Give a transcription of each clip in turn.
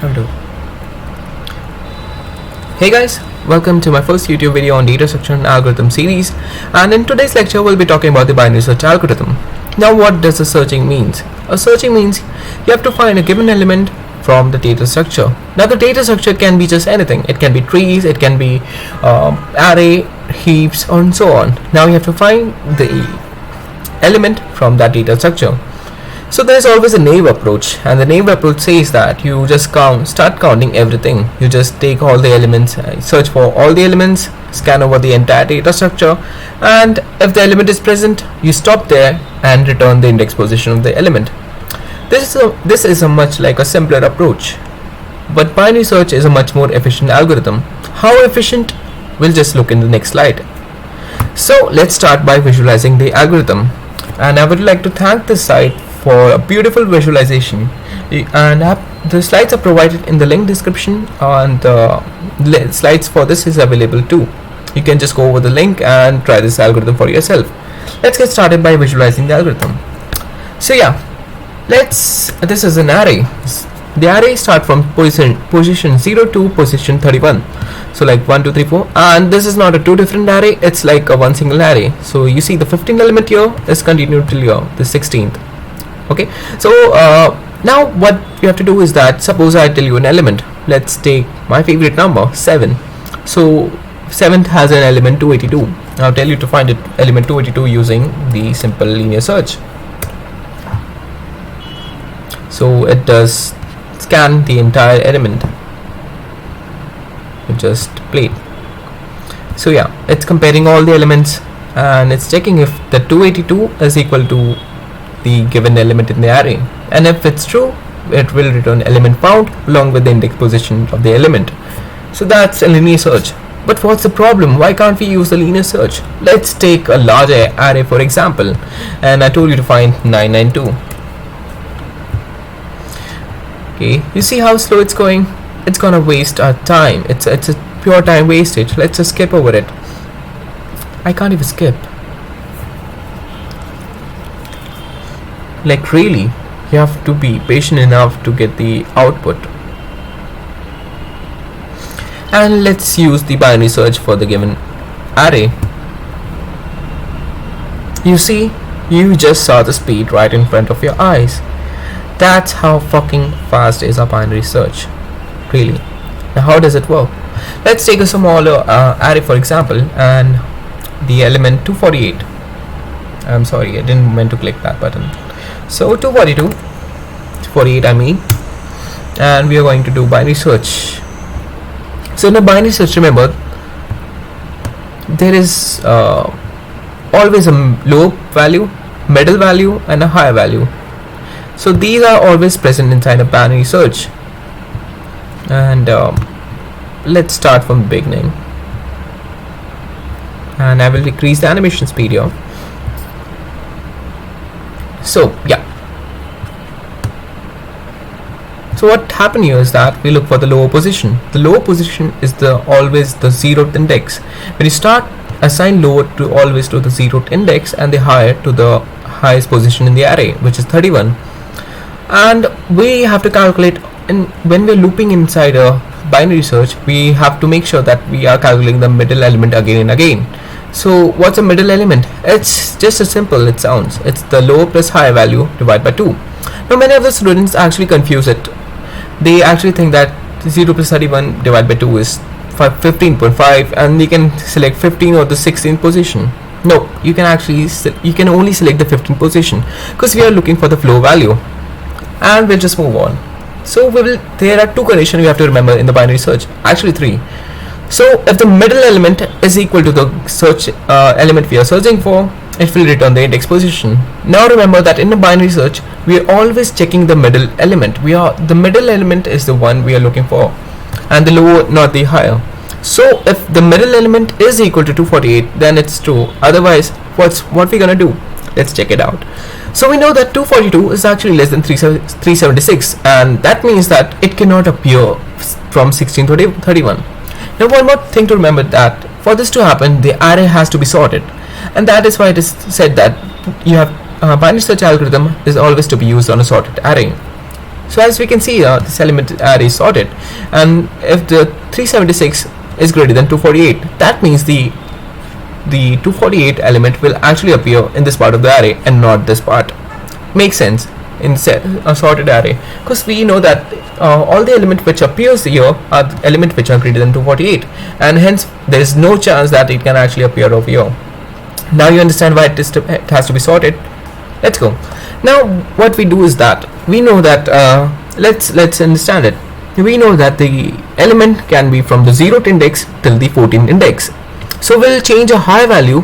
How do? Hey guys, welcome to my first YouTube video on data structure and algorithm series, and in today's lecture we'll be talking about the binary search algorithm. Now what does a searching means? A searching means you have to find a given element from the data structure. Now the data structure can be just anything. It can be trees, it can be array, heaps, and so on. Now you have to find the element from that data structure. So there is always a naive approach, and the naive approach says that you just start counting everything. You just take all the elements, search for all the elements, scan over the entire data structure, and if the element is present, you stop there and return the index position of the element. This is a much like a simpler approach, but binary search is a much more efficient algorithm. How efficient? We'll just look in the next slide. So let's start by visualizing the algorithm, and I would like to thank this site for a beautiful visualization, and the slides are provided in the link description, and the slides for this is available too. You can just go over the link and try this algorithm for yourself. Let's get started by visualizing the algorithm. So yeah, this is an array. The array start from position 0 to position 31, so like 1 2 3 4, and this is not a two different array, it's like a one single array. So you see the 15th element here is continued till here the 16th. Okay, so now what you have to do is that, suppose I tell you an element, let's take my favorite number 7. So 7th has an element 282. I'll tell you to find it element 282 using the simple linear search. So it does scan the entire element. You just play it. So yeah, it's comparing all the elements and it's checking if the 282 is equal to the given element in the array, and if it's true, it will return element found along with the index position of the element. So that's a linear search. But what's the problem? Why can't we use the linear search? Let's take a larger array for example, and I told you to find 992. Okay, you see how slow it's going? It's gonna waste our time. It's a pure time wastage. Let's just skip over it. I can't even skip. Like really, you have to be patient enough to get the output. And let's use the binary search for the given array. You see, you just saw the speed right in front of your eyes. That's how fucking fast is a binary search. Really. Now how does it work? Let's take a smaller array for example, and the element 248. I'm sorry, I didn't mean to click that button. So 242, 48 I mean, and we are going to do binary search. So in a binary search, remember, there is always a low value, middle value, and a high value. So these are always present inside a binary search. And let's start from the beginning, and I will decrease the animation speed here. So yeah, so what happened here is that we look for the lower position. The lower position is always the 0th index. When you start, assign lower to always to the 0th index and the higher to the highest position in the array, which is 31. And we have to calculate, and when we're looping inside a binary search, we have to make sure that we are calculating the middle element again and again. So what's a middle element? It's just as simple it sounds. It's the low plus high value divided by 2. Now many of the students actually confuse it. They actually think that 0 plus 31 divided by 2 is 15.5, and you can select 15 or the 16th position. No, you can only select the 15th position because we are looking for the flow value. And we'll just move on. So there are two conditions you have to remember in the binary search, actually 3. So if the middle element is equal to the search element we are searching for, it will return the index position. Now remember that in a binary search, we are always checking the middle element. The middle element is the one we are looking for, and the lower, not the higher. So if the middle element is equal to 248, then it's true. Otherwise, what we gonna do? Let's check it out. So we know that 242 is actually less than 376, and that means that it cannot appear from 16 to 31. Now one more thing to remember, that for this to happen, the array has to be sorted, and that is why it is said that you have binary search algorithm is always to be used on a sorted array. So as we can see, this element array is sorted, and if the 376 is greater than 248, that means the 248 element will actually appear in this part of the array and not this part. Makes sense in a sorted array, because we know that all the elements which appears here are the elements which are greater than 248, and hence there is no chance that it can actually appear over here. Now you understand why it has to be sorted. Let's go. Now what we do is that we know that let's understand it. We know that the element can be from the 0th index till the 14th index. So we'll change a high value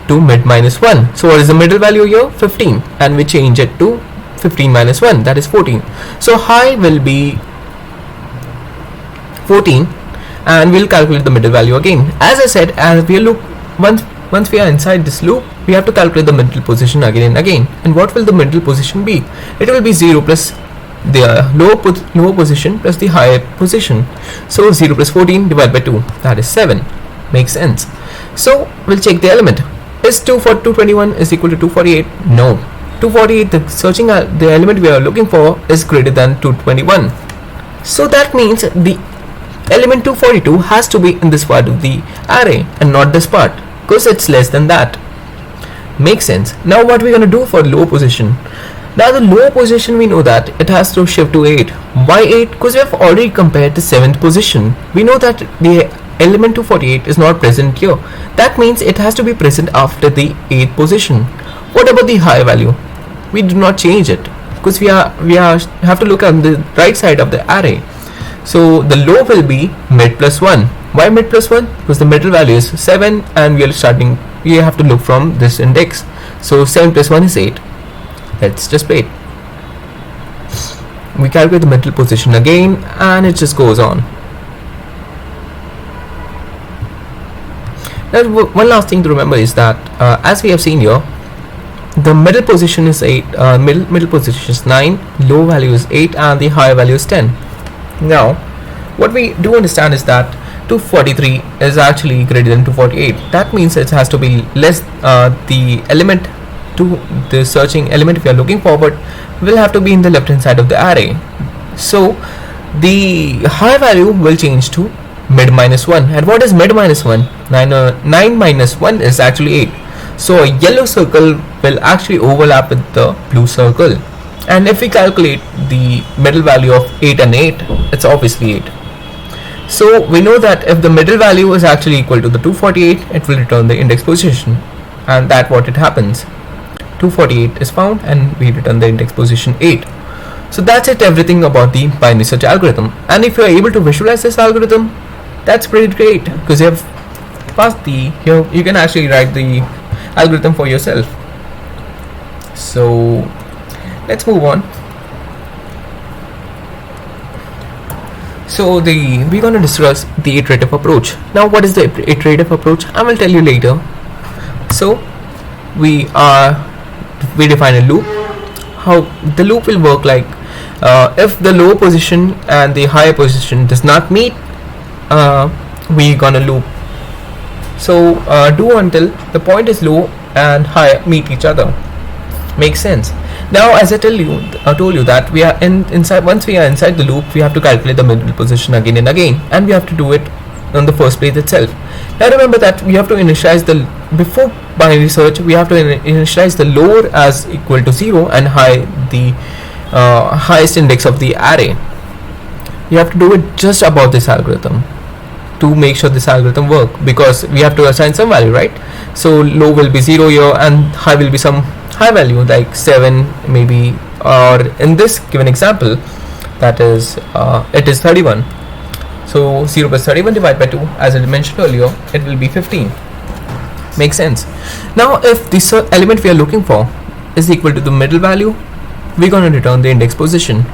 to mid minus 1. So what is the middle value here? 15, and we change it to 15 minus 1, that is 14. So high will be 14, and we'll calculate the middle value again. As I said, as we look, once we are inside this loop, we have to calculate the middle position again and again. And what will the middle position be? It will be 0 plus the lower position plus the higher position. So 0 plus 14 divided by 2, that is 7. Makes sense. So we'll check the element. Is 221 is equal to 248? No. 248, the element we are looking for is greater than 221. So that means the element 242 has to be in this part of the array and not this part, because it's less than that. Makes sense. Now what we're going to do for low position? Now the lower position, we know that it has to shift to 8. Why 8? Because we have already compared the 7th position. We know that the element 248 is not present here. That means it has to be present after the 8th position. What about the high value? We do not change it, because we have to look on the right side of the array. So the low will be mid plus 1. Why mid plus 1? Because the middle value is 7, and we have to look from this index. So 7 plus 1 is 8. Let's just wait. We calculate the middle position again, and it just goes on. Now one last thing to remember is that as we have seen here, the middle position is 8, middle position is 9, low value is 8, and the higher value is 10. Now what we do understand is that 243 is actually greater than 248. That means it has to be less, the element to the searching element if you are looking forward will have to be in the left hand side of the array. So the high value will change to mid minus 1. And what is mid minus 1? 9 minus 1 is actually 8. So a yellow circle will actually overlap with the blue circle. And if we calculate the middle value of 8 and 8, it's obviously 8. So we know that if the middle value is actually equal to the 248, it will return the index position. And that's what it happens. 248 is found, and we return the index position 8. So that's it, everything about the binary search algorithm. And if you are able to visualize this algorithm, that's pretty great, because you have passed you can actually write the algorithm for yourself. So let's move on. So we're going to discuss the iterative approach. Now what is the iterative approach? I will tell you later. So we define a loop. How the loop will work like, if the lower position and the higher position does not meet, we're gonna loop. So do until the point is low and high meet each other. Makes sense. Now as I told you that we are inside. Once we are inside the loop, we have to calculate the middle position again and again, and we have to do it on the first place itself. Now remember that we have to initialize before binary search, we have to initialize the lower as equal to 0 and high the highest index of the array. You have to do it just about this algorithm to make sure this algorithm work, because we have to assign some value, right? So low will be 0 here, and high will be some high value like 7 maybe, or in this given example, that is it is 31. So 0 plus 31 divided by 2, as I mentioned earlier, it will be 15. Makes sense. Now if the element we are looking for is equal to the middle value, we're going to return the index position.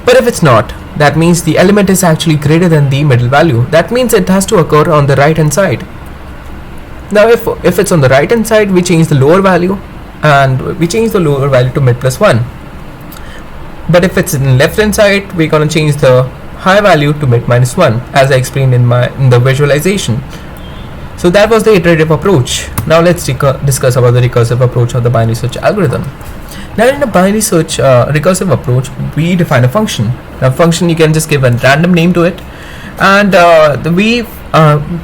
But if it's not, that means the element is actually greater than the middle value. That means it has to occur on the right hand side. Now if it's on the right hand side, we change the lower value, and we change the lower value to mid plus 1. But if it's in the left hand side, we're going to change the high value to mid minus 1, as I explained in the visualization. So that was the iterative approach. Now let's discuss about the recursive approach of the binary search algorithm. Now in a binary search recursive approach, we define a function. Now function, you can just give a random name to it, and we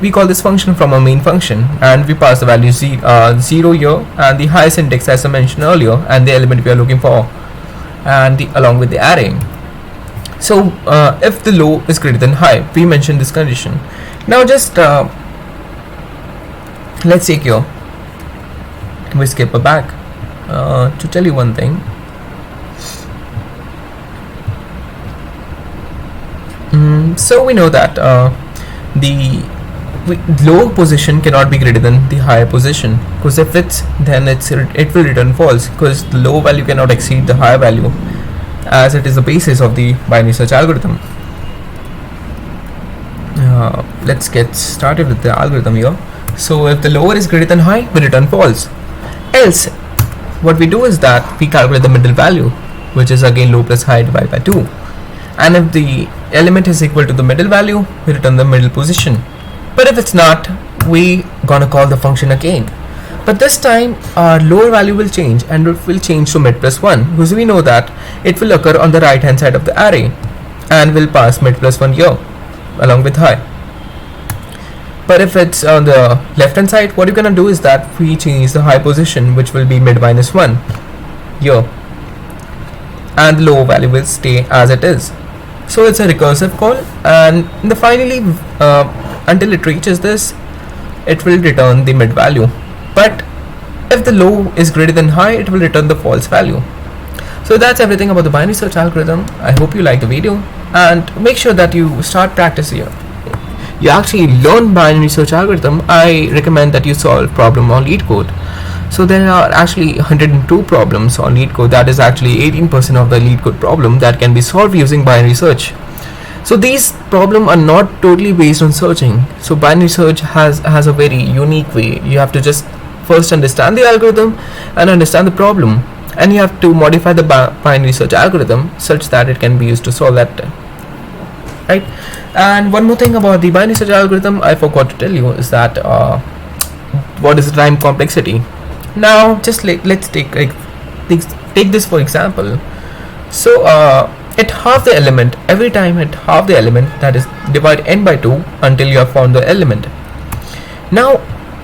call this function from a main function, and we pass the value 0 here, and the highest index as I mentioned earlier, and the element we are looking for, and along with the array. So if the low is greater than high, we mention this condition. Now just let's take here, we skip back to tell you one thing. So we know that the low position cannot be greater than the higher position, because if it's, then it will return false, because the low value cannot exceed the higher value, as it is the basis of the binary search algorithm. Let's get started with the algorithm here. So if the lower is greater than high, we return false. Else, what we do is that we calculate the middle value, which is again low plus high divided by 2. And if the element is equal to the middle value, we return the middle position. But if it's not, we gonna call the function again. But this time our lower value will change, and it will change to mid plus 1, because we know that it will occur on the right hand side of the array, and will pass mid plus 1 here along with high. But if it's on the left hand side, what you're gonna do is that we change the high position, which will be mid minus 1 here, and the low value will stay as it is. So it's a recursive call, and finally until it reaches this, it will return the mid value. But if the low is greater than high, it will return the false value. So that's everything about the binary search algorithm. I hope you like the video, and make sure that you start practice here. You actually learn binary search algorithm. I recommend that you solve problem on LeetCode. So there are actually 102 problems on LeetCode. That is actually 18% of the LeetCode problem that can be solved using binary search. So these problems are not totally based on searching. So binary search has a very unique way. You have to just first understand the algorithm and understand the problem, and you have to modify the binary search algorithm such that it can be used to solve that, right? And one more thing about the binary search algorithm I forgot to tell you is that what is the time complexity. Now just let's take this for example. So at half the element, every time at half the element, that is divide n by 2 until you have found the element. Now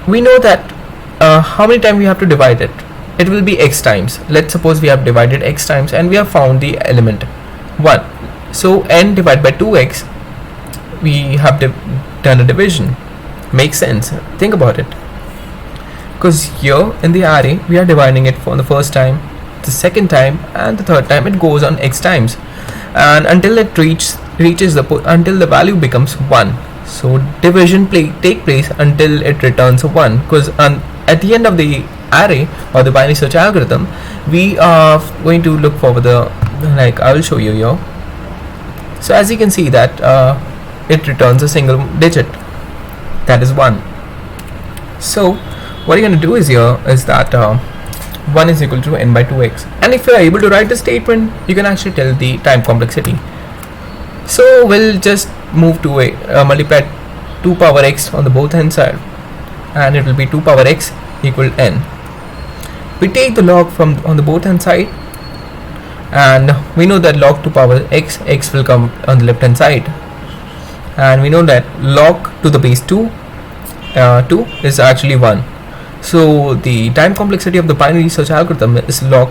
we know that how many times we have to divide it. It will be x times. Let's suppose we have divided x times and we have found the element 1. So n divided by 2x, we have done a division. Makes sense. Think about it. Because here in the array we are dividing it for the first time, the second time, and the third time. It goes on x times, and until it reaches until the value becomes 1. So division take place until it returns a 1, because at the end of the array or the binary search algorithm, we are going to look for the, like I will show you here. So as you can see that it returns a single digit, that is 1. So what you're going to do is here is that 1 is equal to n by 2x, and if you are able to write the statement, you can actually tell the time complexity. So we'll just move to multiply 2 power x on the both hand side, and it will be 2 power x equal n. We take the log from on the both hand side, and we know that log 2 power x will come on the left hand side, and we know that log to the base 2 is actually 1. So the time complexity of the binary search algorithm is log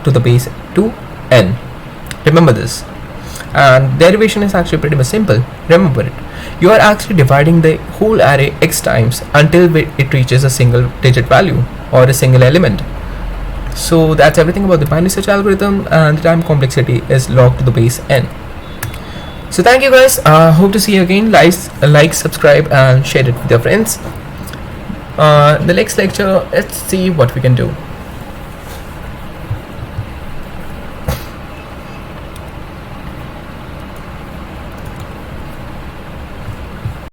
to the base 2 n. Remember this. And derivation is actually pretty much simple. Remember it. You are actually dividing the whole array x times until it reaches a single digit value or a single element. So that's everything about the binary search algorithm, and the time complexity is log to the base n. So thank you guys. Hope to see you again. Like, subscribe, and share it with your friends. The next lecture, let's see what we can do.